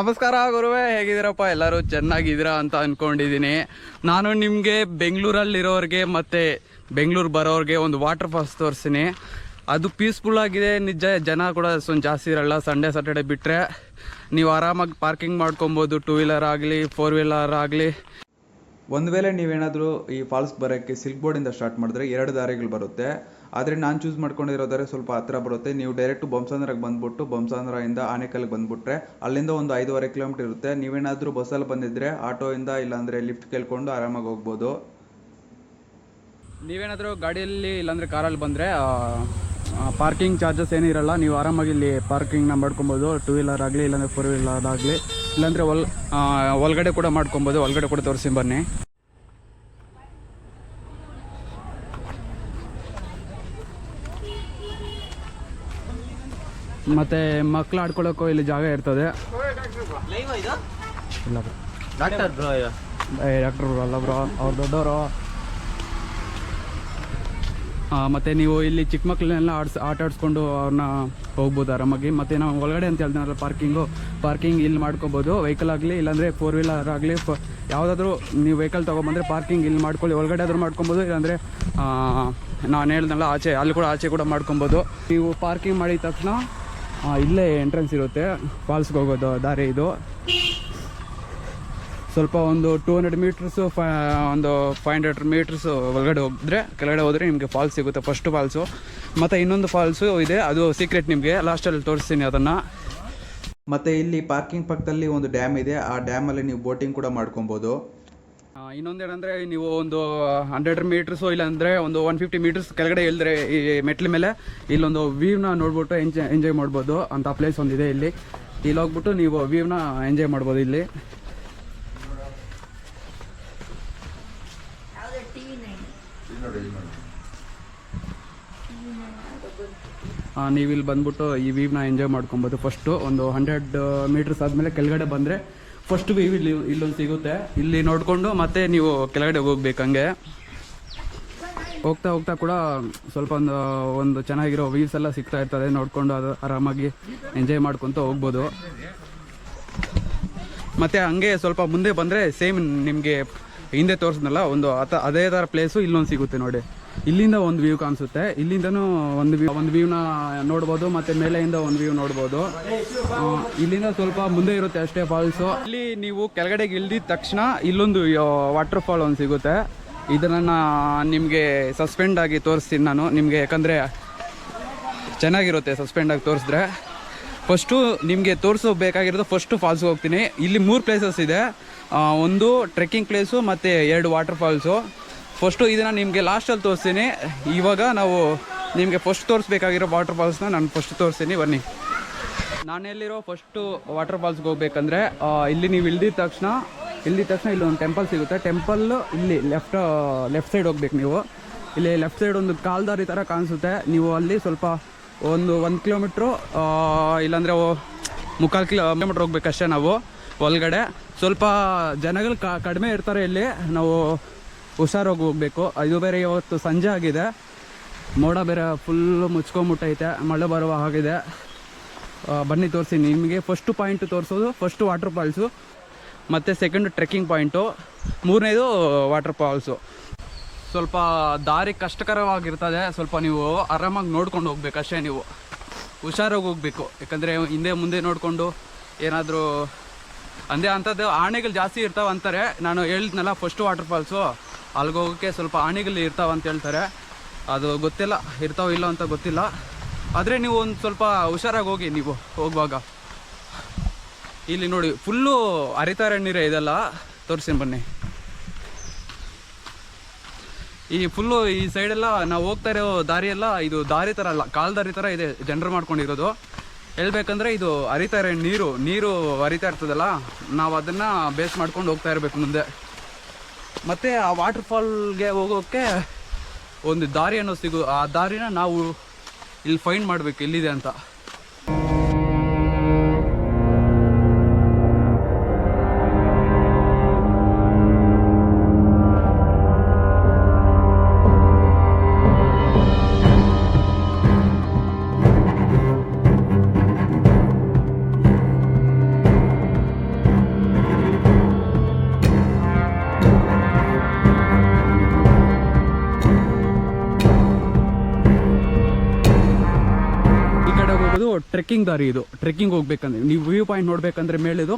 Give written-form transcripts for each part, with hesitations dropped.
ನಮಸ್ಕಾರ ಗುರುವೇ, ಹೇಗಿದ್ದೀರಪ್ಪ? ಎಲ್ಲರೂ ಚೆನ್ನಾಗಿದ್ದೀರಾ ಅಂತ ಅಂದ್ಕೊಂಡಿದ್ದೀನಿ. ನಾನು ನಿಮಗೆ ಬೆಂಗಳೂರಲ್ಲಿರೋರಿಗೆ ಮತ್ತು ಬೆಂಗಳೂರು ಬರೋರಿಗೆ ಒಂದು ವಾಟರ್ ಫಾಲ್ಸ್ ತೋರಿಸ್ತೀನಿ. ಅದು ಪೀಸ್ಫುಲ್ ಆಗಿದೆ ನಿಜ. ಜನ ಕೂಡ ಅಷ್ಟೊಂದು ಜಾಸ್ತಿ ಇರಲ್ಲ. ಸಂಡೇ ಸ್ಯಾಟರ್ಡೆ ಬಿಟ್ಟರೆ ನೀವು ಆರಾಮಾಗಿ ಪಾರ್ಕಿಂಗ್ ಮಾಡ್ಕೊಬೋದು. 2 ವೀಲರ್ ಆಗಲಿ 4 ವೀಲರ್ ಆಗಲಿ. ಒಂದು ವೇಳೆ ನೀವೇನಾದರೂ ಈ ಫಾಲ್ಸ್ ಬರೋಕ್ಕೆ ಸಿಲ್ಕ್ ಬೋರ್ಡಿಂದ ಸ್ಟಾರ್ಟ್ ಮಾಡಿದ್ರೆ 2 ದಾರಿಗಳು ಬರುತ್ತೆ. ಆದರೆ ನಾನು ಚೂಸ್ ಮಾಡ್ಕೊಂಡಿರೋ ದಾರಿ ಸ್ವಲ್ಪ ಹತ್ತಿರ ಬರುತ್ತೆ. ನೀವು ಡೈರೆಕ್ಟ್ ಬೊಮ್ಮಸಂದ್ರಕ್ಕೆ ಬಂದುಬಿಟ್ಟು ಬೊಮ್ಮಸಂದ್ರದಿಂದ ಆನೇಕಲ್ಗೆ ಬಂದುಬಿಟ್ರೆ ಅಲ್ಲಿಂದ ಒಂದು 5.5 ಕಿಲೋಮೀಟರ್ ಇರುತ್ತೆ. ನೀವೇನಾದರೂ ಬಸ್ಸಲ್ಲಿ ಬಂದಿದ್ದರೆ ಆಟೋಯಿಂದ ಇಲ್ಲಾಂದರೆ ಲಿಫ್ಟ್ ಕೇಳ್ಕೊಂಡು ಆರಾಮಾಗಿ ಹೋಗ್ಬೋದು. ನೀವೇನಾದರೂ ಗಾಡಿಯಲ್ಲಿ ಇಲ್ಲಾಂದರೆ ಕಾರಲ್ಲಿ ಬಂದರೆ ಪಾರ್ಕಿಂಗ್ ಚಾರ್ಜಸ್ ಏನೂ ಇರೋಲ್ಲ. ನೀವು ಆರಾಮಾಗಿ ಇಲ್ಲಿ ಪಾರ್ಕಿಂಗ್ನ ಮಾಡ್ಕೊಬೋದು. 2 ವೀಲರ್ ಆಗಲಿ ಇಲ್ಲಾಂದರೆ 4 ವೀಲರ್ ಆಗಲಿ, ಇಲ್ಲಾಂದರೆ ಒಳಗಡೆ ಕೂಡ ಮಾಡ್ಕೊಬೋದು. ಒಳಗಡೆ ಕೂಡ ತೋರಿಸಿ ಬನ್ನಿ. ಮತ್ತು ಮಕ್ಕಳು ಆಡ್ಕೊಳ್ಳೋಕ್ಕೂ ಇಲ್ಲಿ ಜಾಗ ಇರ್ತದೆ. ಇಲ್ಲ ಬ್ರೋ, ಡಾಕ್ಟರ್ ಅಲ್ಲ ಬ್ರೋ, ಅವ್ರು ದೊಡ್ಡವರು. ಮತ್ತು ನೀವು ಇಲ್ಲಿ ಚಿಕ್ಕ ಮಕ್ಕಳನ್ನೆಲ್ಲ ಆಟ ಆಡಿಸ್ಕೊಂಡು ಅವ್ರನ್ನ ಹೋಗ್ಬೋದು ಆರಾಮಾಗಿ. ಮತ್ತು ನಾವು ಒಳಗಡೆ ಅಂತ ಹೇಳ್ತೀನಲ್ಲ, ಪಾರ್ಕಿಂಗ್ ಇಲ್ಲಿ ಮಾಡ್ಕೊಬೋದು. ವೆಹಿಕಲ್ ಆಗಲಿ ಇಲ್ಲಾಂದರೆ 4 ವೀಲರ್ ಆಗಲಿ, ಯಾವುದಾದ್ರೂ ನೀವು ವೆಹಿಕಲ್ ತೊಗೊಂಬಂದರೆ ಪಾರ್ಕಿಂಗ್ ಇಲ್ಲಿ ಮಾಡ್ಕೊಳ್ಳಿ. ಒಳಗಡೆ ಆದರೂ ಮಾಡ್ಕೊಬೋದು, ಇಲ್ಲಾಂದರೆ ನಾನು ಹೇಳ್ದಲ್ಲ ಅಲ್ಲಿ ಕೂಡ ಮಾಡ್ಕೊಬೋದು. ನೀವು ಪಾರ್ಕಿಂಗ್ ಮಾಡಿದ ತಕ್ಷಣ ಇಲ್ಲೇ ಎಂಟ್ರೆನ್ಸ್ ಇರುತ್ತೆ. ಫಾಲ್ಸ್ಗೆ ಹೋಗೋದು ದಾರಿ ಇದು. ಸ್ವಲ್ಪ ಒಂದು 200 ಮೀಟರ್ಸು ಒಂದು 500 ಮೀಟರ್ಸು ಒಳಗಡೆ ಕೆಳಗಡೆ ಹೋದರೆ ನಿಮಗೆ ಫಾಲ್ಸ್ ಸಿಗುತ್ತೆ. First falls. ಮತ್ತು ಇನ್ನೊಂದು ಫಾಲ್ಸು ಇದೆ, ಅದು ಸೀಕ್ರೆಟ್. ನಿಮಗೆ ಲಾಸ್ಟಲ್ಲಿ ತೋರಿಸ್ತೀನಿ ಅದನ್ನು. ಮತ್ತು ಇಲ್ಲಿ ಪಾರ್ಕಿಂಗ್ ಪಕ್ಕದಲ್ಲಿ ಒಂದು ಡ್ಯಾಮ್ ಇದೆ. ಆ ಡ್ಯಾಮಲ್ಲಿ ನೀವು ಬೋಟಿಂಗ್ ಕೂಡ ಮಾಡ್ಕೊಬೋದು. ಇನ್ನೊಂದೇನೆಂದರೆ, ನೀವು ಒಂದು 100 ಮೀಟರ್ಸು ಇಲ್ಲಾಂದರೆ ಒಂದು 150 ಮೀಟರ್ಸ್ ಕೆಳಗಡೆ ಇಳಿದ್ರೆ ಈ ಮೆಟ್ಲ ಮೇಲೆ ಇಲ್ಲೊಂದು ವ್ಯೂನ ನೋಡ್ಬಿಟ್ಟು ಎಂಜಾಯ್ ಮಾಡ್ಬೋದು ಅಂತ ಪ್ಲೇಸ್ ಒಂದಿದೆ. ಇಲ್ಲಿ ಹೋಗ್ಬಿಟ್ಟು ನೀವು ವ್ಯೂನ ಎಂಜಾಯ್ ಮಾಡ್ಬೋದು. ಇಲ್ಲಿ ನೀವು ಇಲ್ಲಿ ಬಂದ್ಬಿಟ್ಟು ಈ ವ್ಯೂನ ಎಂಜಾಯ್ ಮಾಡ್ಕೊಬೋದು. ಫಸ್ಟು ಒಂದು 100 ಮೀಟರ್ಸ್ ಆದಮೇಲೆ ಕೆಳಗಡೆ ಬಂದರೆ ಫಸ್ಟ್ ವ್ಯೂ ಇಲ್ಲೊಂದು ಸಿಗುತ್ತೆ. ಇಲ್ಲಿ ನೋಡಿಕೊಂಡು ಮತ್ತೆ ನೀವು ಕೆಳಗಡೆ ಹೋಗ್ಬೇಕು. ಹಂಗೆ ಹೋಗ್ತಾ ಕೂಡ ಸ್ವಲ್ಪ ಒಂದು ಚೆನ್ನಾಗಿರೋ ವ್ಯೂಸ್ ಎಲ್ಲ ಸಿಗ್ತಾ ಇರ್ತದೆ. ನೋಡಿಕೊಂಡು ಅದು ಆರಾಮಾಗಿ ಎಂಜಾಯ್ ಮಾಡ್ಕೊತ ಹೋಗ್ಬೋದು. ಮತ್ತು ಹಂಗೆ ಸ್ವಲ್ಪ ಮುಂದೆ ಬಂದರೆ ಸೇಮ್ ನಿಮಗೆ ಹಿಂದೆ ತೋರಿಸಿದ್ನಲ್ಲ ಒಂದು ಅದೇ ಥರ ಪ್ಲೇಸು ಇಲ್ಲೊಂದು ಸಿಗುತ್ತೆ ನೋಡಿ. ಇಲ್ಲಿಂದ ಒಂದು ವ್ಯೂ ಕಾಣಿಸುತ್ತೆ. ಇಲ್ಲಿಂದನೂ ಒಂದು ವ್ಯೂನ ನೋಡ್ಬೋದು. ಮತ್ತು ಮೇಲೆಯಿಂದ ಒಂದು ವ್ಯೂ ನೋಡ್ಬೋದು. ಇಲ್ಲಿಂದ ಸ್ವಲ್ಪ ಮುಂದೆ ಇರುತ್ತೆ ಅಷ್ಟೇ ಫಾಲ್ಸು. ಇಲ್ಲಿ ನೀವು ಕೆಳಗಡೆಗೆ ಇಳಿದಿದ ತಕ್ಷಣ ಇಲ್ಲೊಂದು ವಾಟರ್ ಫಾಲ್ ಒಂದು ಸಿಗುತ್ತೆ. ಇದನ್ನು ನಿಮಗೆ ಸಸ್ಪೆಂಡ್ ಆಗಿ ತೋರಿಸ್ತೀನಿ ನಾನು ನಿಮಗೆ, ಯಾಕಂದರೆ ಚೆನ್ನಾಗಿರುತ್ತೆ ಸಸ್ಪೆಂಡ್ ಆಗಿ ತೋರಿಸಿದ್ರೆ. ಫಸ್ಟು ನಿಮಗೆ ತೋರಿಸಬೇಕಾಗಿರೋದು ಫಸ್ಟು ಫಾಲ್ಸ್ಗೆ ಹೋಗ್ತೀನಿ. ಇಲ್ಲಿ 3 ಪ್ಲೇಸಸ್ ಇದೆ. ಒಂದು ಟ್ರೆಕ್ಕಿಂಗ್ ಪ್ಲೇಸು ಮತ್ತು 2 ವಾಟರ್ ಫಾಲ್ಸು. ಫಸ್ಟು ಇದನ್ನು ನಿಮಗೆ ಲಾಸ್ಟಲ್ಲಿ ತೋರಿಸ್ತೀನಿ. ಇವಾಗ ನಾವು ನಿಮಗೆ ಫಸ್ಟ್ ತೋರಿಸ್ಬೇಕಾಗಿರೋ ವಾಟರ್ ಫಾಲ್ಸ್ನ ನಾನು ಫಸ್ಟ್ ತೋರಿಸ್ತೀನಿ, ಬನ್ನಿ. ನಾನೆಲ್ಲಿರೋ ಫಸ್ಟು ವಾಟರ್ ಫಾಲ್ಸ್ಗೆ ಹೋಗ್ಬೇಕಂದ್ರೆ ಇಲ್ಲಿ ನೀವು ಇಳಿದಿದ ತಕ್ಷಣ ಇಲ್ಲೊಂದು ಟೆಂಪಲ್ ಸಿಗುತ್ತೆ. ಟೆಂಪಲ್ಲು ಇಲ್ಲಿ ಲೆಫ್ಟ್ ಸೈಡ್ ಹೋಗ್ಬೇಕು ನೀವು. ಇಲ್ಲಿ ಲೆಫ್ಟ್ ಸೈಡ್ ಒಂದು ಕಾಲ್ದಾರಿ ಥರ ಕಾಣಿಸುತ್ತೆ. ನೀವು ಅಲ್ಲಿ ಸ್ವಲ್ಪ ಒಂದು 1 ಕಿಲೋಮೀಟ್ರು ಇಲ್ಲಾಂದರೆ 3/4 ಕಿಲೋಮೀಟ್ರ್ ಹೋಗ್ಬೇಕಷ್ಟೇ ನಾವು ಒಳಗಡೆ. ಸ್ವಲ್ಪ ಜನಗಳು ಕಡಿಮೆ ಇರ್ತಾರೆ ಇಲ್ಲಿ. ನಾವು ಹುಷಾರಾಗಿ ಹೋಗ್ಬೇಕು. ಇದು ಬೇರೆ ಇವತ್ತು ಸಂಜೆ ಆಗಿದೆ. ಮೋಡ ಬೇರೆ ಫುಲ್ಲು ಮುಚ್ಕೊಂಬಿಟ್ಟೈತೆ, ಮಳೆ ಬರುವ ಹಾಗಿದೆ. ಬನ್ನಿ ತೋರಿಸ್ತೀನಿ ನಿಮಗೆ. ಫಸ್ಟು ಪಾಯಿಂಟು ತೋರಿಸೋದು ಫಸ್ಟು ವಾಟರ್ ಫಾಲ್ಸು, ಮತ್ತು ಸೆಕೆಂಡು ಟ್ರೆಕ್ಕಿಂಗ್ ಪಾಯಿಂಟು, 3ನೇದು ವಾಟರ್ ಫಾಲ್ಸು. ಸ್ವಲ್ಪ ದಾರಿ ಕಷ್ಟಕರವಾಗಿರ್ತದೆ. ಸ್ವಲ್ಪ ನೀವು ಆರಾಮಾಗಿ ನೋಡ್ಕೊಂಡು ಹೋಗ್ಬೇಕು ಅಷ್ಟೇ. ನೀವು ಹುಷಾರಾಗಿ ಹೋಗಬೇಕು, ಯಾಕಂದರೆ ಹಿಂದೆ ಮುಂದೆ ನೋಡಿಕೊಂಡು ಏನಾದರೂ ಅಂಥದ್ದು ಆನೆಗಳು ಜಾಸ್ತಿ ಇರ್ತಾವೆ ಅಂತಾರೆ. ನಾನು ಹೇಳಿದ್ನಲ್ಲ ಫಸ್ಟು ವಾಟರ್ ಫಾಲ್ಸು, ಅಲ್ಲಿಗೆ ಹೋಗೋಕ್ಕೆ ಸ್ವಲ್ಪ ಆನೆಗಳು ಇರ್ತಾವೆ ಅಂತ ಹೇಳ್ತಾರೆ. ಅದು ಗೊತ್ತಿಲ್ಲ, ಇರ್ತಾವೆ ಇಲ್ಲ ಅಂತ ಗೊತ್ತಿಲ್ಲ. ಆದರೆ ನೀವು ಒಂದು ಸ್ವಲ್ಪ ಹುಷಾರಾಗಿ ಹೋಗಿ ನೀವು ಹೋಗುವಾಗ. ಇಲ್ಲಿ ನೋಡಿ ಫುಲ್ಲು ಹರಿತಾರೆ ನೀರೇ. ಇದೆಲ್ಲ ತೋರಿಸ್ತೀನಿ ಬನ್ನಿ. ಈ ಫುಲ್ಲು ಈ ಸೈಡೆಲ್ಲ ನಾವು ಹೋಗ್ತಾ ಇರೋ ದಾರಿಯೆಲ್ಲ ಇದು ದಾರಿ ಥರ ಅಲ್ಲ, ಕಾಲ್ದಾರಿ ಥರ ಇದೆ ಜನರು ಮಾಡ್ಕೊಂಡಿರೋದು. ಹೇಳ್ಬೇಕಂದ್ರೆ ಇದು ಹರಿತಾರೆ ನೀರು ಹರಿತಾ ಇರ್ತದಲ್ಲ, ನಾವು ಅದನ್ನು ಬೇಸ್ ಮಾಡ್ಕೊಂಡು ಹೋಗ್ತಾ ಇರಬೇಕು ಮುಂದೆ. ಮತ್ತು ಆ ವಾಟರ್ ಫಾಲ್ಗೆ ಹೋಗೋಕ್ಕೆ ಒಂದು ದಾರಿ ಅನ್ನೋ ಆ ದಾರಿನ ನಾವು ಇಲ್ಲಿ ಫೈಂಡ್ ಮಾಡಬೇಕು ಎಲ್ಲಿದೆ ಅಂತ. ಟ್ರೆಕ್ಕಿಂಗ್ ದಾರಿ ಇದು. ಟ್ರೆಕ್ಕಿಂಗ್ ಹೋಗ್ಬೇಕಂದ್ರೆ ನೀವು ವ್ಯೂ ಪಾಯಿಂಟ್ ನೋಡ್ಬೇಕಂದ್ರೆ ಮೇಲಿದು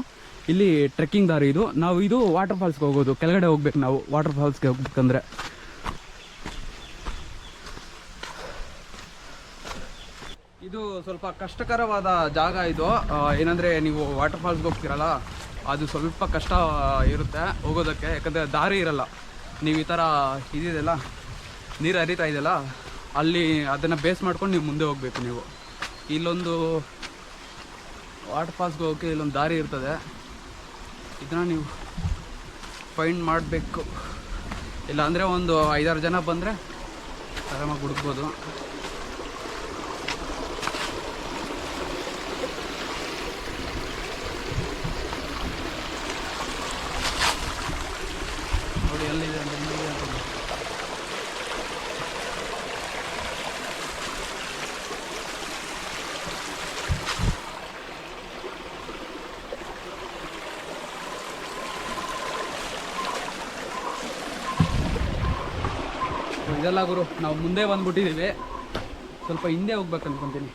ಇಲ್ಲಿ ಟ್ರೆಕ್ಕಿಂಗ್ ದಾರಿ ಇದು. ನಾವು ಇದು ವಾಟರ್ ಫಾಲ್ಸ್ಗೆ ಹೋಗೋದು, ಕೆಳಗಡೆ ಹೋಗ್ಬೇಕು ನಾವು ವಾಟರ್ ಫಾಲ್ಸ್ಗೆ ಹೋಗ್ಬೇಕಂದ್ರೆ. ಇದು ಸ್ವಲ್ಪ ಕಷ್ಟಕರವಾದ ಜಾಗ ಇದು. ಏನಂದರೆ ನೀವು ವಾಟರ್ ಫಾಲ್ಸ್ಗೆ ಹೋಗ್ತೀರಲ್ಲ, ಅದು ಸ್ವಲ್ಪ ಕಷ್ಟ ಇರುತ್ತೆ ಹೋಗೋದಕ್ಕೆ, ಯಾಕಂದರೆ ದಾರಿ ಇರಲ್ಲ. ನೀವು ಈ ಥರ ಇದಿದೆಲ್ಲ ನೀರು ಹರಿತಾ ಇದೆಯಲ್ಲ, ಅಲ್ಲಿ ಅದನ್ನು ಬೇಸ್ ಮಾಡ್ಕೊಂಡು ನೀವು ಮುಂದೆ ಹೋಗಬೇಕು. ನೀವು ಇಲ್ಲೊಂದು ವಾಟರ್ ಫಾಲ್ಸ್ಗೆ ಹೋಗೋಕ್ಕೆ ಇಲ್ಲೊಂದು ದಾರಿ ಇರ್ತದೆ, ಇದನ್ನು ನೀವು ಫೈಂಡ್ ಮಾಡಬೇಕು. ಇಲ್ಲಾಂದರೆ ಒಂದು 5-6 ಜನ ಬಂದರೆ ಆರಾಮಾಗಿ ಹುಡುಕ್ಬೋದು. ನೋಡಿ ಎಲ್ಲಿದೆ ಅಂತ. ಇದೆಲ್ಲ ಗುರು, ನಾವು ಮುಂದೆ ಬಂದ್ಬಿಟ್ಟಿದ್ದೀವಿ, ಸ್ವಲ್ಪ ಹಿಂದೆ ಹೋಗ್ಬೇಕು ಅಂದ್ಕೊತೀನಿ.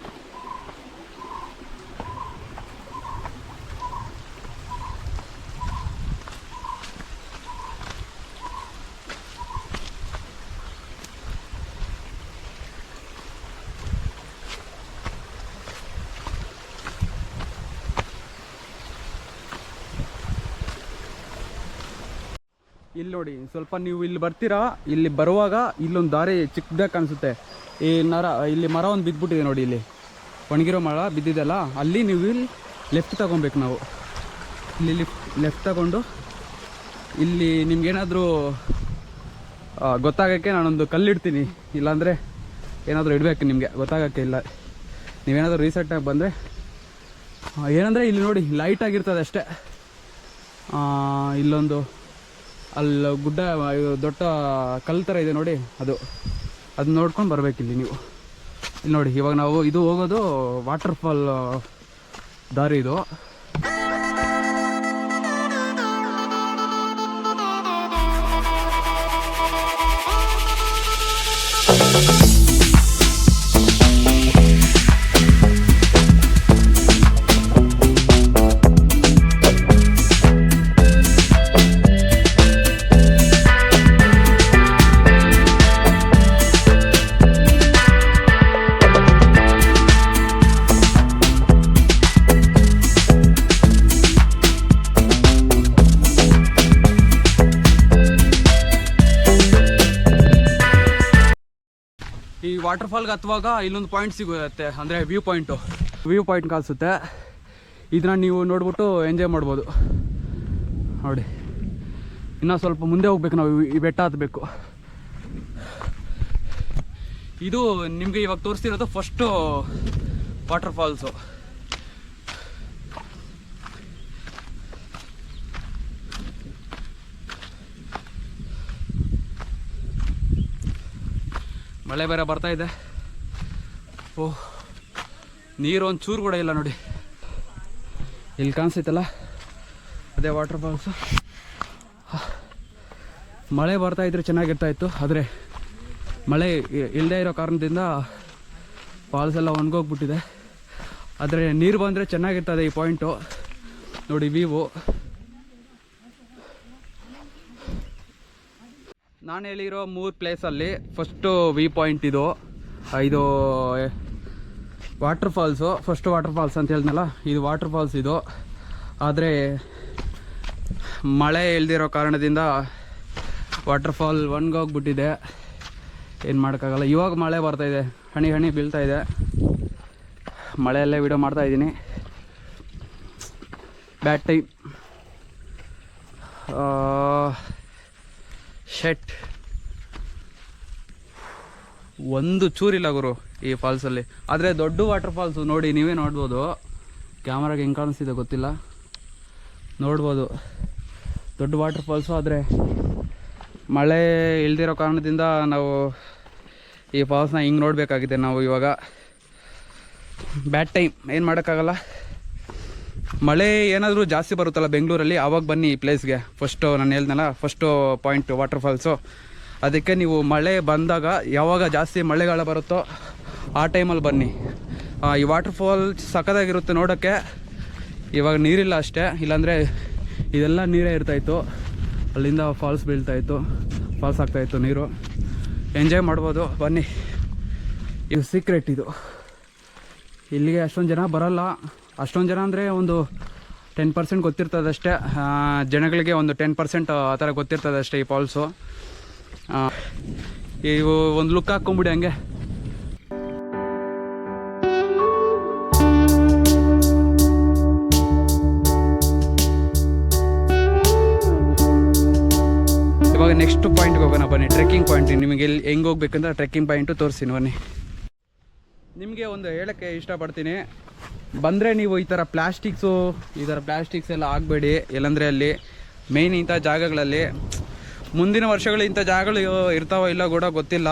ಇಲ್ಲಿ ನೋಡಿ, ಸ್ವಲ್ಪ ನೀವು ಇಲ್ಲಿ ಬರ್ತೀರಾ, ಇಲ್ಲಿ ಬರುವಾಗ ಇಲ್ಲೊಂದು ದಾರಿ ಚಿಕ್ಕದಾಗಿ ಕಾಣಿಸುತ್ತೆ. ಈ ಇಲ್ಲಿ ಮರ ಒಂದು ಬಿದ್ದುಬಿಟ್ಟಿದೆ ನೋಡಿ, ಇಲ್ಲಿ ಒಣಗಿರೋ ಮರ ಬಿದ್ದಿದೆಲ್ಲ, ಅಲ್ಲಿ ನೀವು ಇಲ್ಲಿ ಲೆಫ್ಟ್ ತಗೊಬೇಕು. ನಾವು ಇಲ್ಲಿ ಲೆಫ್ಟ್ ತಗೊಂಡು ಇಲ್ಲಿ ನಿಮ್ಗೇನಾದರೂ ಗೊತ್ತಾಗೋಕ್ಕೆ ನಾನೊಂದು ಕಲ್ಲಿಡ್ತೀನಿ, ಇಲ್ಲಾಂದರೆ ಏನಾದರೂ ಇಡಬೇಕು ನಿಮಗೆ ಗೊತ್ತಾಗೋಕ್ಕೆ. ಇಲ್ಲ ನೀವೇನಾದರೂ ರೀಸೆಂಟಾಗಿ ಬಂದರೆ ಏನಂದರೆ ಇಲ್ಲಿ ನೋಡಿ ಲೈಟಾಗಿರ್ತದೆ ಅಷ್ಟೇ. ಇಲ್ಲೊಂದು ಅಲ್ಲಿ ಗುಡ್ಡ ದೊಡ್ಡ ಕಲ್ಲು ಥರ ಇದೆ ನೋಡಿ, ಅದನ್ನ ನೋಡ್ಕೊಂಡು ಬರಬೇಕಿಲ್ಲಿ ನೀವು. ಇಲ್ಲಿ ನೋಡಿ, ಇವಾಗ ನಾವು ಇದು ಹೋಗೋದು ವಾಟರ್ ಫಾಲ್ ದಾರಿ ಇದು. ಈ ವಾಟರ್ ಫಾಲ್ಗೆ ಹತ್ತುವಾಗ ಇಲ್ಲೊಂದು ಪಾಯಿಂಟ್ ಸಿಗುತ್ತೆ, ಅಂದರೆ ವ್ಯೂ ಪಾಯಿಂಟ್ ಕಾಣಿಸುತ್ತೆ. ಇದನ್ನ ನೀವು ನೋಡ್ಬಿಟ್ಟು ಎಂಜಾಯ್ ಮಾಡ್ಬೋದು. ನೋಡಿ, ಇನ್ನೂ ಸ್ವಲ್ಪ ಮುಂದೆ ಹೋಗ್ಬೇಕು ನಾವು, ಈ ಬೆಟ್ಟ ಹತ್ತಬೇಕು. ಇದು ನಿಮಗೆ ಇವಾಗ ತೋರಿಸ್ತಿರೋದು ಫಸ್ಟು ವಾಟರ್ ಫಾಲ್ಸು. ಮಳೆ ಬೇರೆ ಬರ್ತಾ ಇದೆ. ಓಹ್, ನೀರು ಒಂದು ಚೂರು ಕೂಡ ಇಲ್ಲ ನೋಡಿ. ಇಲ್ಲಿ ಕಾಣಿಸ್ತೈತಲ್ಲ, ಅದೇ ವಾಟರ್ ಫಾಲ್ಸು. ಮಳೆ ಬರ್ತಾ ಇದ್ರೆ ಚೆನ್ನಾಗಿರ್ತಾಯಿತ್ತು, ಆದರೆ ಮಳೆ ಇಲ್ಲದೇ ಇರೋ ಕಾರಣದಿಂದ ಫಾಲ್ಸ್ ಎಲ್ಲ ಒಣಗೋಗ್ಬಿಟ್ಟಿದೆ. ಆದರೆ ನೀರು ಬಂದರೆ ಚೆನ್ನಾಗಿರ್ತದೆ. ಈ ಪಾಯಿಂಟು ನೋಡಿ, ವ್ಯೂ. ನಾನು ಹೇಳಿರೋ 3 ಪ್ಲೇಸಲ್ಲಿ ಫಸ್ಟು ವ್ಯೂ ಪಾಯಿಂಟ್ ಇದು water falls. First water falls ಅಂತ ಹೇಳಿದ್ನಲ್ಲ, ಇದು ವಾಟರ್ ಫಾಲ್ಸ್ ಇದು. ಆದರೆ ಮಳೆ ಇಲ್ದಿರೋ ಕಾರಣದಿಂದ ವಾಟರ್ ಫಾಲ್ ಒಣಗೋಗ್ಬಿಟ್ಟಿದೆ, ಏನು ಮಾಡೋಕ್ಕಾಗಲ್ಲ. ಇವಾಗ ಮಳೆ ಬರ್ತಾಯಿದೆ, ಹನಿ ಬೀಳ್ತಾಯಿದೆ. ಮಳೆಯಲ್ಲೇ ವಿಡಿಯೋ ಮಾಡ್ತಾಯಿದ್ದೀನಿ. Bad time. ಶೆಟ್ ಒಂದು ಚೂರಿಲ್ಲ ಗುರು ಈ ಫಾಲ್ಸಲ್ಲಿ. ಆದರೆ ದೊಡ್ಡ ವಾಟರ್ ಫಾಲ್ಸು ನೋಡಿ, ನೀವೇ ನೋಡ್ಬೋದು. ಕ್ಯಾಮ್ರಾಗೆ ಹೆಂಗೆ ಕಾಣಿಸ್ತಿದೆ ಗೊತ್ತಿಲ್ಲ, ನೋಡ್ಬೋದು ದೊಡ್ಡ ವಾಟರ್ ಫಾಲ್ಸು. ಆದರೆ ಮಳೆ ಇಲ್ದಿರೋ ಕಾರಣದಿಂದ ನಾವು ಈ ಫಾಲ್ಸ್ನ ಹಿಂಗೆ ನೋಡಬೇಕಾಗಿದೆ ನಾವು ಇವಾಗ. ಬ್ಯಾಡ್ ಟೈಮ್, ಏನು ಮಾಡೋಕ್ಕಾಗಲ್ಲ. ಮಳೆ ಏನಾದರೂ ಜಾಸ್ತಿ ಬರುತ್ತಲ್ಲ ಬೆಂಗಳೂರಲ್ಲಿ, ಆವಾಗ ಬನ್ನಿ ಈ ಪ್ಲೇಸ್ಗೆ. ಫಸ್ಟು ನಾನು ಹೇಳ್ದನಲ್ಲ, ಫಸ್ಟು ಪಾಯಿಂಟ್ ವಾಟರ್ ಫಾಲ್ಸು. ಅದಕ್ಕೆ ನೀವು ಮಳೆ ಬಂದಾಗ, ಯಾವಾಗ ಜಾಸ್ತಿ ಮಳೆಗಾಲ ಬರುತ್ತೋ ಆ ಟೈಮಲ್ಲಿ ಬನ್ನಿ. ಈ ವಾಟರ್ ಫಾಲ್ ಸಖತ್ತಾಗಿರುತ್ತೆ ನೋಡೋಕ್ಕೆ. ಇವಾಗ ನೀರಿಲ್ಲ ಅಷ್ಟೇ, ಇಲ್ಲಾಂದರೆ ಇದೆಲ್ಲ ನೀರೇ ಇರ್ತಾಯಿತ್ತು. ಅಲ್ಲಿಂದ ಫಾಲ್ಸ್ ಬೀಳ್ತಾಯಿತ್ತು, ಫಾಲ್ಸ್ ಆಗ್ತಾಯಿತ್ತು ನೀರು. ಎಂಜಾಯ್ ಮಾಡ್ಬೋದು ಬನ್ನಿ. ಇದು ಸೀಕ್ರೆಟ್. ಇದು ಇಲ್ಲಿಗೆ ಅಷ್ಟೊಂದು ಜನ ಬರೋಲ್ಲ. ಅಷ್ಟೊಂದು ಜನ ಅಂದರೆ ಒಂದು 10% ಗೊತ್ತಿರ್ತದೆ ಅಷ್ಟೇ ಜನಗಳಿಗೆ. ಒಂದು 10% ಆ ಥರ ಗೊತ್ತಿರ್ತದೆ ಅಷ್ಟೇ ಈ ಫಾಲ್ಸು. ಇವು ಒಂದು ಲುಕ್ ಹಾಕ್ಕೊಂಬಿಡಿ ಹಂಗೆ. ಇವಾಗ ನೆಕ್ಸ್ಟ್ ಪಾಯಿಂಟ್ಗೆ ಹೋಗೋಣ ಬನ್ನಿ, ಟ್ರೆಕ್ಕಿಂಗ್ ಪಾಯಿಂಟ್. ನಿಮಗೆ ಎಲ್ಲಿ ಹೆಂಗೆ ಹೋಗ್ಬೇಕಂದ್ರೆ ಟ್ರೆಕ್ಕಿಂಗ್ ಪಾಯಿಂಟು ತೋರಿಸ್ತೀನಿ ಬನ್ನಿ. ನಿಮಗೆ ಒಂದು ಹೇಳೋಕ್ಕೆ ಇಷ್ಟಪಡ್ತೀನಿ, ಬಂದರೆ ನೀವು ಈ ಥರ ಪ್ಲಾಸ್ಟಿಕ್ಸ್ ಎಲ್ಲ ಆಗಬೇಡಿ. ಎಲ್ಲಂದರೆ ಅಲ್ಲಿ ಮೇಯ್ನ್ ಇಂಥ ಜಾಗಗಳಲ್ಲಿ ಮುಂದಿನ ವರ್ಷಗಳು ಇಂಥ ಜಾಗಗಳು ಇರ್ತಾವೋ ಇಲ್ಲ ಕೂಡ ಗೊತ್ತಿಲ್ಲ.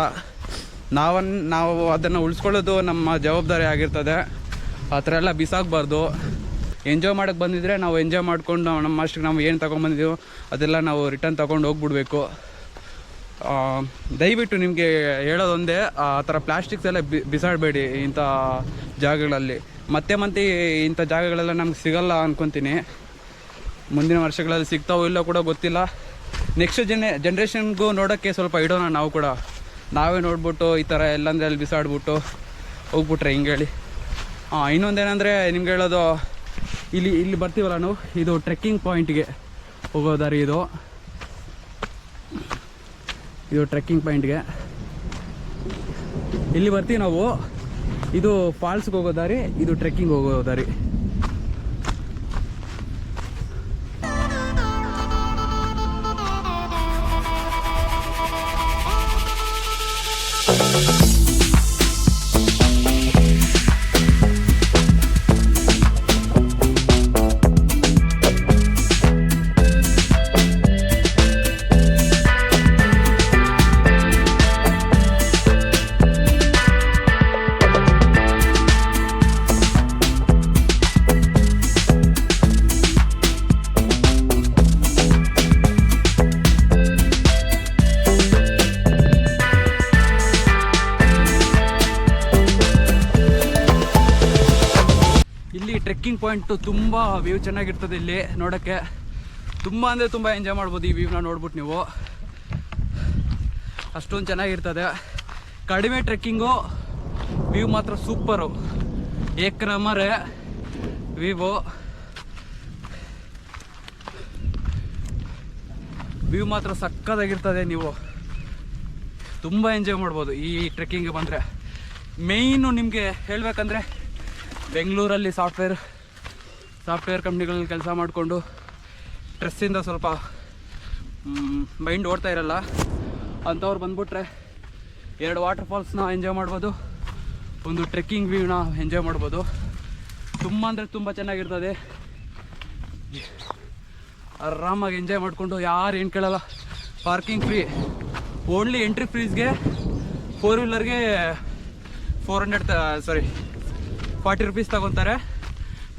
ನಾವು ಅದನ್ನು ಉಳಿಸ್ಕೊಳ್ಳೋದು ನಮ್ಮ ಜವಾಬ್ದಾರಿ ಆಗಿರ್ತದೆ. ಆ ಥರ ಎಲ್ಲ ಬಿಸಾಕಬಾರ್ದು. ಎಂಜಾಯ್ ಮಾಡೋಕ್ಕೆ ಬಂದಿದ್ರೆ ನಾವು ಎಂಜಾಯ್ ಮಾಡ್ಕೊಂಡು ನಮ್ಮ ಅಷ್ಟಕ್ಕೆ ನಾವು ಏನು ತೊಗೊಂಡ್ಬಂದಿದ್ದೀವೋ ಅದೆಲ್ಲ ನಾವು ರಿಟರ್ನ್ ತೊಗೊಂಡು ಹೋಗ್ಬಿಡ್ಬೇಕು. ದಯವಿಟ್ಟು ನಿಮಗೆ ಹೇಳೋದೊಂದೇ, ಆ ಥರ ಪ್ಲಾಸ್ಟಿಕ್ಸ್ ಎಲ್ಲ ಬಿಸಾಡಬೇಡಿ ಇಂಥ ಜಾಗಗಳಲ್ಲಿ. ಮತ್ತೆ ಇಂಥ ಜಾಗಗಳೆಲ್ಲ ನಮ್ಗೆ ಸಿಗಲ್ಲ ಅಂದ್ಕೊತೀನಿ. ಮುಂದಿನ ವರ್ಷಗಳಲ್ಲಿ ಸಿಗ್ತಾವೋ ಇಲ್ಲ ಕೂಡ ಗೊತ್ತಿಲ್ಲ. ನೆಕ್ಸ್ಟ್ ಜನ್ರೇಷನ್ಗೂ ನೋಡೋಕ್ಕೆ ಸ್ವಲ್ಪ ಇಡೋಣ ನಾವು ಕೂಡ. ನಾವೇ ನೋಡ್ಬಿಟ್ಟು ಈ ಥರ ಎಲ್ಲಂದರೆ ಅಲ್ಲಿ ಬಿಸಾಡ್ಬಿಟ್ಟು ಹೋಗ್ಬಿಟ್ರೆ ಹಿಂಗೆ ಹೇಳಿ. ಇನ್ನೊಂದೇನೆಂದರೆ ನಿಮ್ಗೆ ಹೇಳೋದು, ಇಲ್ಲಿ ಬರ್ತೀವಲ್ಲ ನಾವು, ಇದು ಟ್ರೆಕ್ಕಿಂಗ್ ಪಾಯಿಂಟ್ಗೆ ಹೋಗೋ ದಾರಿ. ಇದು ಟ್ರೆಕ್ಕಿಂಗ್ ಪಾಯಿಂಟ್ಗೆ ಇಲ್ಲಿ ಬರ್ತೀವಿ ನಾವು. ಇದು ಫಾಲ್ಸ್ಗೆ ಹೋಗೋ ದಾರಿ, ಇದು ಟ್ರೆಕ್ಕಿಂಗ್ ಹೋಗೋ ದಾರಿ. ಟ್ರೆಕ್ಕಿಂಗ್ ಪಾಯಿಂಟು ತುಂಬ ವ್ಯೂ ಚೆನ್ನಾಗಿರ್ತದೆ. ಇಲ್ಲಿ ನೋಡೋಕ್ಕೆ ತುಂಬ ಅಂದರೆ ತುಂಬ ಎಂಜಾಯ್ ಮಾಡ್ಬೋದು. ಈ ವ್ಯೂನ ನೋಡ್ಬಿಟ್ಟು ನೀವು ಅಷ್ಟೊಂದು ಚೆನ್ನಾಗಿರ್ತದೆ. ಕಡಿಮೆ ಟ್ರೆಕ್ಕಿಂಗು, ವ್ಯೂ ಮಾತ್ರ ಸೂಪರು, ಏಕ್ರಮರೆ ವ್ಯೂ ಮಾತ್ರ ಸಕ್ಕತ್ತಾಗಿರ್ತದೆ. ನೀವು ತುಂಬ ಎಂಜಾಯ್ ಮಾಡ್ಬೋದು ಈ ಟ್ರೆಕ್ಕಿಂಗ್ಗೆ ಬಂದರೆ. ಮೇಯ್ನು ನಿಮಗೆ ಹೇಳಬೇಕಂದ್ರೆ, ಬೆಂಗಳೂರಲ್ಲಿ ಸಾಫ್ಟ್ವೇರ್ ಕಂಪ್ನಿಗಳಲ್ಲಿ ಕೆಲಸ ಮಾಡಿಕೊಂಡು ಸ್ಟ್ರೆಸ್ಸಿಂದ ಸ್ವಲ್ಪ ಮೈಂಡ್ ಓಡ್ತಾ ಇರಲ್ಲ ಅಂಥವ್ರು ಬಂದ್ಬಿಟ್ರೆ 2 ವಾಟರ್ ಫಾಲ್ಸ್ನ ಎಂಜಾಯ್ ಮಾಡ್ಬೋದು, ಒಂದು ಟ್ರೆಕ್ಕಿಂಗ್ ವ್ಯೂನ ಎಂಜಾಯ್ ಮಾಡ್ಬೋದು. ತುಂಬ ಅಂದರೆ ತುಂಬ ಚೆನ್ನಾಗಿರ್ತದೆ. ಆರಾಮಾಗಿ ಎಂಜಾಯ್ ಮಾಡಿಕೊಂಡು ಯಾರು ಏನು ಕೇಳಲ್ಲ. ಪಾರ್ಕಿಂಗ್ ಫ್ರೀ, ಓನ್ಲಿ ಎಂಟ್ರಿ ಫೀಸ್ಗೆ 4 ವೀಲರ್ಗೆ 40 ರೂಪೀಸ್ ತಗೊತಾರೆ,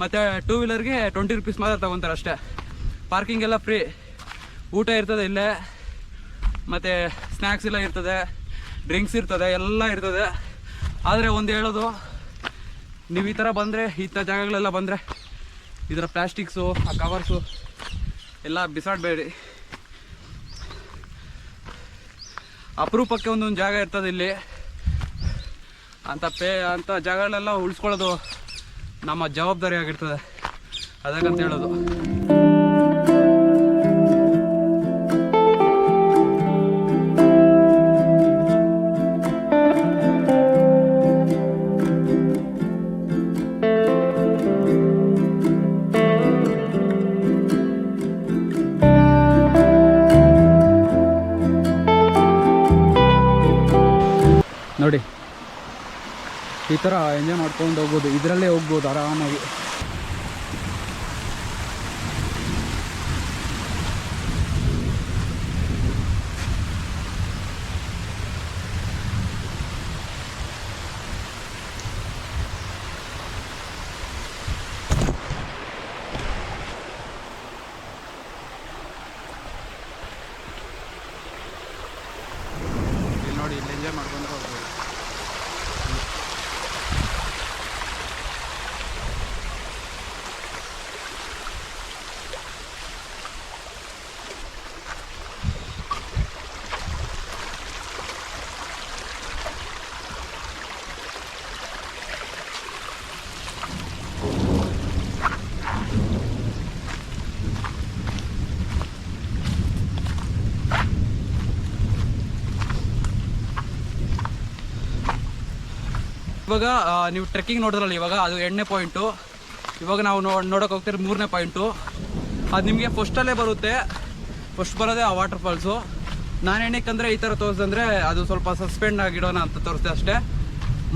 ಮತ್ತು 2 ವೀಲರ್ಗೆ 20 ರೂಪೀಸ್ ಮಾತ್ರ ತಗೊತಾರೆ ಅಷ್ಟೇ. ಪಾರ್ಕಿಂಗ್ ಎಲ್ಲ ಫ್ರೀ. ಊಟ ಇರ್ತದೆ ಇಲ್ಲೇ, ಮತ್ತು ಸ್ನ್ಯಾಕ್ಸ್ ಎಲ್ಲ ಇರ್ತದೆ, ಡ್ರಿಂಕ್ಸ್ ಇರ್ತದೆ, ಎಲ್ಲ ಇರ್ತದೆ. ಆದರೆ ಒಂದು ಹೇಳೋದು, ನೀವು ಈ ಥರ ಬಂದರೆ, ಇಂಥ ಜಾಗಗಳೆಲ್ಲ ಬಂದರೆ ಇದರ ಪ್ಲಾಸ್ಟಿಕ್ಸು, ಆ ಕವರ್ಸು ಎಲ್ಲ ಬಿಸಾಡಬೇಡಿ. ಅಪರೂಪಕ್ಕೆ ಒಂದೊಂದು ಜಾಗ ಇರ್ತದೆ ಇಲ್ಲಿ. ಅಂಥ ಜಾಗಗಳೆಲ್ಲ ಉಳಿಸ್ಕೊಳ್ಳೋದು ನಮ್ಮ ಜವಾಬ್ದಾರಿ ಆಗಿರ್ತದೆ, ಅದಕ್ಕಂತ ಹೇಳೋದು. ನೋಡಿ, ಈ ಥರ ಎಂಜಾಯ್ ಮಾಡ್ಕೊಂಡು ಹೋಗ್ಬೋದು, ಇದರಲ್ಲೇ ಹೋಗ್ಬೋದು ಆರಾಮಾಗಿ. ನೋಡಿ, ಇಲ್ಲಿ ಎಂಜಾಯ್ ಮಾಡ್ಕೊಂಡು ಹೋಗ್ಬೋದು. ಇವಾಗ ನೀವು ಟ್ರೆಕ್ಕಿಂಗ್ ನೋಡಿದ್ರಲ್ಲ ಇವಾಗ ಅದು 2ನೇ ಪಾಯಿಂಟು. ಇವಾಗ ನಾವು ನೋಡೋಕೆ ಹೋಗ್ತೀರಿ 3ನೇ ಪಾಯಿಂಟು. ಅದು ನಿಮಗೆ ಫಸ್ಟಲ್ಲೇ ಬರುತ್ತೆ. ಫಸ್ಟ್ ಬರೋದೇ ಆ ವಾಟರ್ ಫಾಲ್ಸು. ನಾನು ಏನಕ್ಕಂದರೆ ಈ ಥರ ತೋರಿಸಿದ್ರೆ ಅದು ಸ್ವಲ್ಪ ಸಸ್ಪೆಂಡ್ ಆಗಿಡೋಣ ಅಂತ ತೋರಿಸ್ದೆ ಅಷ್ಟೇ.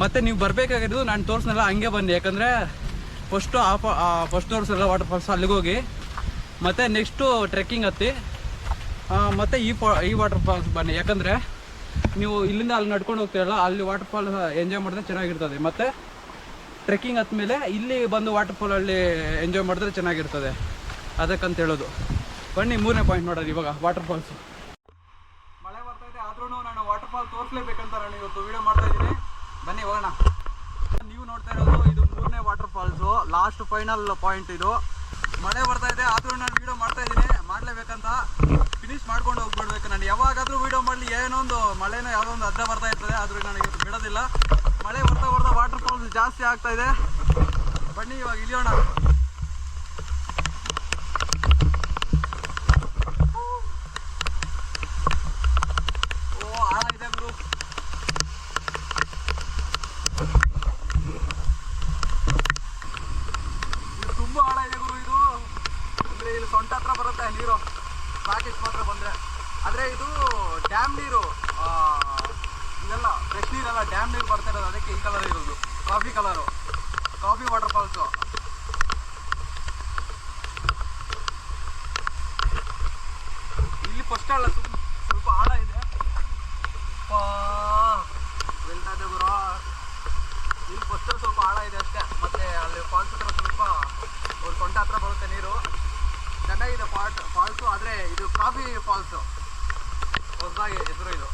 ಮತ್ತು ನೀವು ಬರಬೇಕಾಗಿರೋದು ನಾನು ತೋರಿಸ್ನಲ್ಲ ಹಂಗೆ ಬನ್ನಿ, ಯಾಕಂದರೆ ಫಸ್ಟ್ ತೋರಿಸಲ್ಲ ವಾಟರ್ ಫಾಲ್ಸ್ ಅಲ್ಲಿಗೆ ಹೋಗಿ ಮತ್ತು ನೆಕ್ಸ್ಟು ಟ್ರೆಕ್ಕಿಂಗ್ ಹತ್ತಿ ಮತ್ತು ಈ ವಾಟರ್ ಫಾಲ್ಸ್ ಬನ್ನಿ. ಯಾಕಂದರೆ ನೀವು ಇಲ್ಲಿಂದ ಅಲ್ಲಿ ನಡ್ಕೊಂಡು ಹೋಗ್ತೀರಲ್ಲ, ಅಲ್ಲಿ ವಾಟರ್ ಫಾಲ್ ಎಂಜಾಯ್ ಮಾಡಿದ್ರೆ ಚೆನ್ನಾಗಿರ್ತದೆ. ಮತ್ತು ಟ್ರೆಕ್ಕಿಂಗ್ ಹತ್ಮೇಲೆ ಇಲ್ಲಿ ಬಂದು ವಾಟರ್ ಫಾಲಲ್ಲಿ ಎಂಜಾಯ್ ಮಾಡಿದ್ರೆ ಚೆನ್ನಾಗಿರ್ತದೆ. ಅದಕ್ಕಂತ ಹೇಳೋದು. ಬನ್ನಿ 3ನೇ ಪಾಯಿಂಟ್ ನೋಡೋದು ಇವಾಗ ವಾಟರ್ ಫಾಲ್ಸು. ಮಳೆ ಬರ್ತಾಯಿದೆ ಆದ್ರೂ ನಾನು ವಾಟರ್ ಫಾಲ್ ತೋರಿಸ್ಲೇಬೇಕಂತ ನಾನು ಇವತ್ತು ವೀಡಿಯೋ ಮಾಡ್ತಾಯಿದ್ದೀನಿ. ಬನ್ನಿ ಹೋಗೋಣ. ನೀವು ನೋಡ್ತಾ ಇರೋದು ಇದು 3ನೇ water falls, last final point ಇದು. ಮಳೆ ಬರ್ತಾ ಇದೆ ಆದರೂ ನಾನು ವೀಡಿಯೋ ಮಾಡ್ತಾ ಇದ್ದೀನಿ, ಮಾಡಲೇಬೇಕಂತ ಫಿನಿಶ್ ಮಾಡ್ಕೊಂಡು ಹೋಗ್ಬಿಡ್ಬೇಕು. ನಾನು ಯಾವಾಗಾದರೂ ವೀಡಿಯೋ ಮಾಡಲಿ ಏನೋ ಒಂದು ಮಳೆನೋ ಯಾವುದೋ ಒಂದು ಅಡ್ಡ ಬರ್ತಾ ಇರ್ತದೆ, ಆದರೂ ನನಗೆ ಬಿಡೋದಿಲ್ಲ. ಮಳೆ ಬರ್ತಾ ವಾಟರ್ ಫಾಲ್ಸ್ ಜಾಸ್ತಿ ಆಗ್ತಾ ಇದೆ. ಬನ್ನಿ ಇವಾಗ ಇಳಿಯೋಣ. ಓ ಆಳ ಇದೆ ಗುರು. ತುಂಬ ಆಳ ಇದೆ ಗುರು ಇದು. ಅಂದರೆ ಇಲ್ಲಿ ಸೊಂಟ ಹತ್ರ ಬರುತ್ತೆ ನೀರು, ಪ್ಯಾಕೇಜ್ ಮಾತ್ರ ಬಂದರೆ. ಆದರೆ ಇದು ಡ್ಯಾಮ್ ನೀರು, ಇದೆಲ್ಲ ಫ್ರೆಶ್ ನೀರೆಲ್ಲ ಡ್ಯಾಮ್ ನೀರು ಬರ್ತಾ ಇರೋದು, ಅದಕ್ಕೆ ಈ ಕಲರ್ ಇರೋದು, coffee colour, coffee water falls. ಇಲ್ಲಿ ಫಸ್ಟ್ ಅಲ್ಲ ಸ್ವಲ್ಪ ಆಳ ಇದೆ. ಹೇಳ್ತಾ ಇದೆ ಗುರು, ಇಲ್ಲಿ ಫಸ್ಟಲ್ಲಿ ಸ್ವಲ್ಪ ಆಳ ಇದೆ ಅಷ್ಟೇ. ಮತ್ತು ಅಲ್ಲಿ ಫಾಲ್ಸ್ ಹತ್ರ ಸ್ವಲ್ಪ ಒಂದು ಸೊಂಟ ಹತ್ರ ಬರುತ್ತೆ ನೀರು. ಚೆನ್ನಾಗಿದೆ ಫಾಲ್ಸು. ಆದರೆ ಇದು ಕಾಫಿ ಫಾಲ್ಸು, ಹೊಸದಾಗಿ ಹೆಸರು ಇದು.